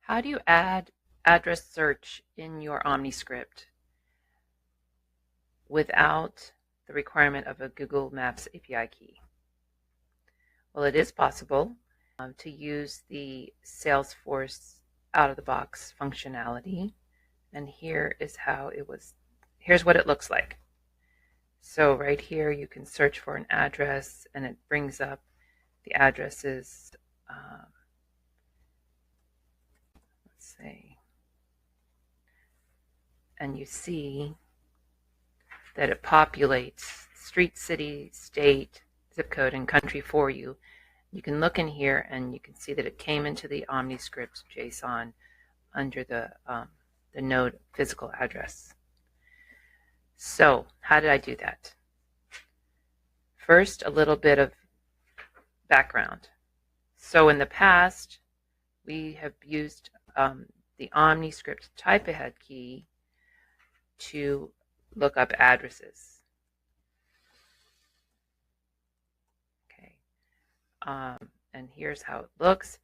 How do you add address search in your OmniScript without the requirement of a Google Maps API key? Well, it is possible to use the Salesforce out-of-the-box functionality, and here's what it looks like. So right here you can search for an address and it brings up the addresses. Let's see. And you see that it populates street, city, state, zip code, and country for you. You can look in here and you can see that it came into the OmniScript JSON under the node physical address. So how did I do that? First, a little bit of background. So in the past, we have used the OmniScript type ahead key to look up addresses. Okay, and here's how it looks.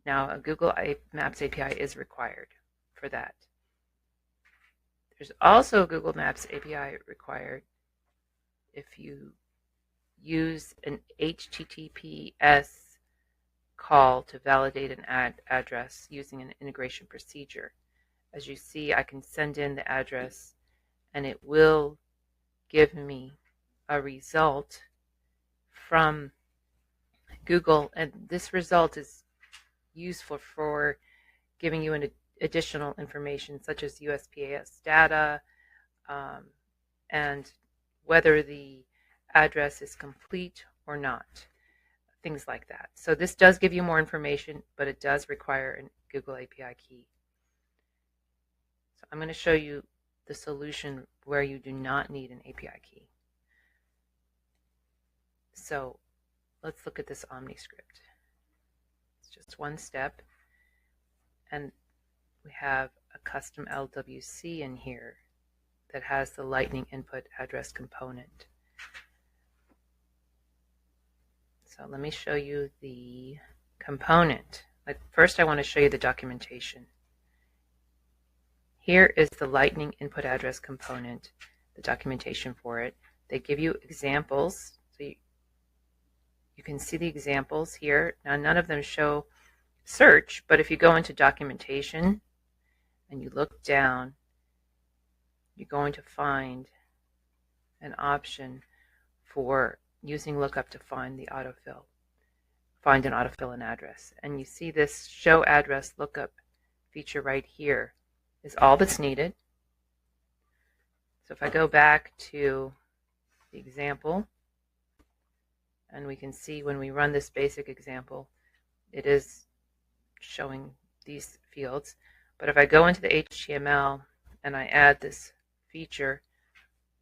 Now, a Google Maps API is required for that. There's also a Google Maps API required if you use an HTTPS call to validate an address using an integration procedure. As you see, I can send in the address and it will give me a result from Google, and this result is useful for giving you an additional information such as USPS data and whether the address is complete or not, things like that. So this does give you more information, but it does require a Google API key. So I'm going to show you the solution where you do not need an API key. So let's look at this OmniScript. It's just one step, and we have a custom LWC in here that has the Lightning input address component. So let me show you the component. First, I want to show you the documentation. Here is the Lightning input address component, the documentation for it. They give you examples, so you can see the examples here. Now, none of them show search, but if you go into documentation and you look down, you're going to find an option for using Lookup to find the autofill, find an autofill an address. And you see this show address lookup feature right here is all that's needed. So if I go back to the example, and we can see when we run this basic example, it is showing these fields. But if I go into the HTML and I add this feature,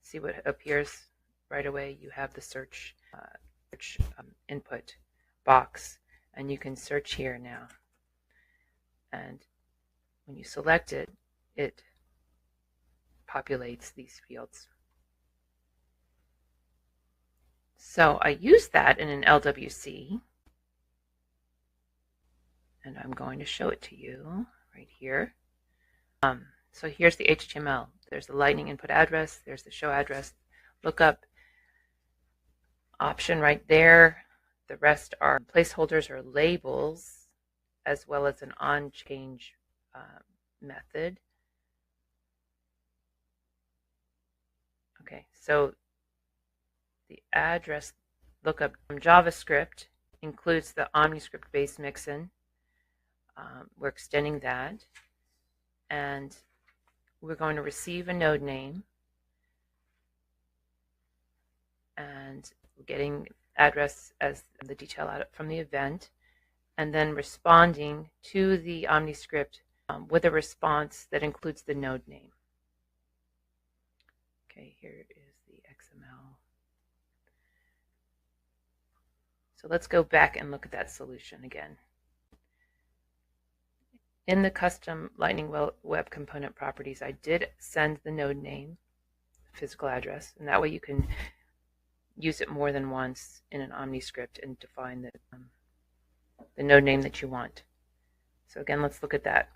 see what appears right away. You have the search input box, and you can search here now. And when you select it, it populates these fields. So I use that in an LWC, and I'm going to show it to you right here. So here's the HTML. There's the Lightning input address. There's the show address lookup option right there. The rest are placeholders or labels, as well as an onChange method. Okay, so the address lookup from JavaScript includes the OmniScript-based mixin. We're extending that, and we're going to receive a node name, and we're getting address as the detail out from the event, and then responding to the OmniScript with a response that includes the node name. Okay, here is the XML. So let's go back and look at that solution again. In the custom Lightning Web Component properties, I did send the node name, physical address, and that way you can use it more than once in an OmniScript and define the node name that you want. So again, let's look at that.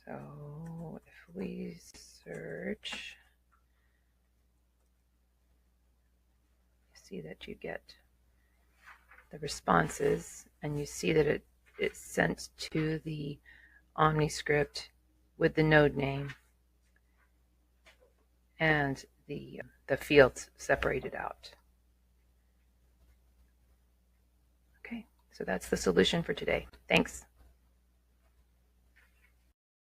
So if we search, you see that you get the responses, and you see that it's sent to the OmniScript with the node name and the fields separated out. Okay, so that's the solution for today. Thanks.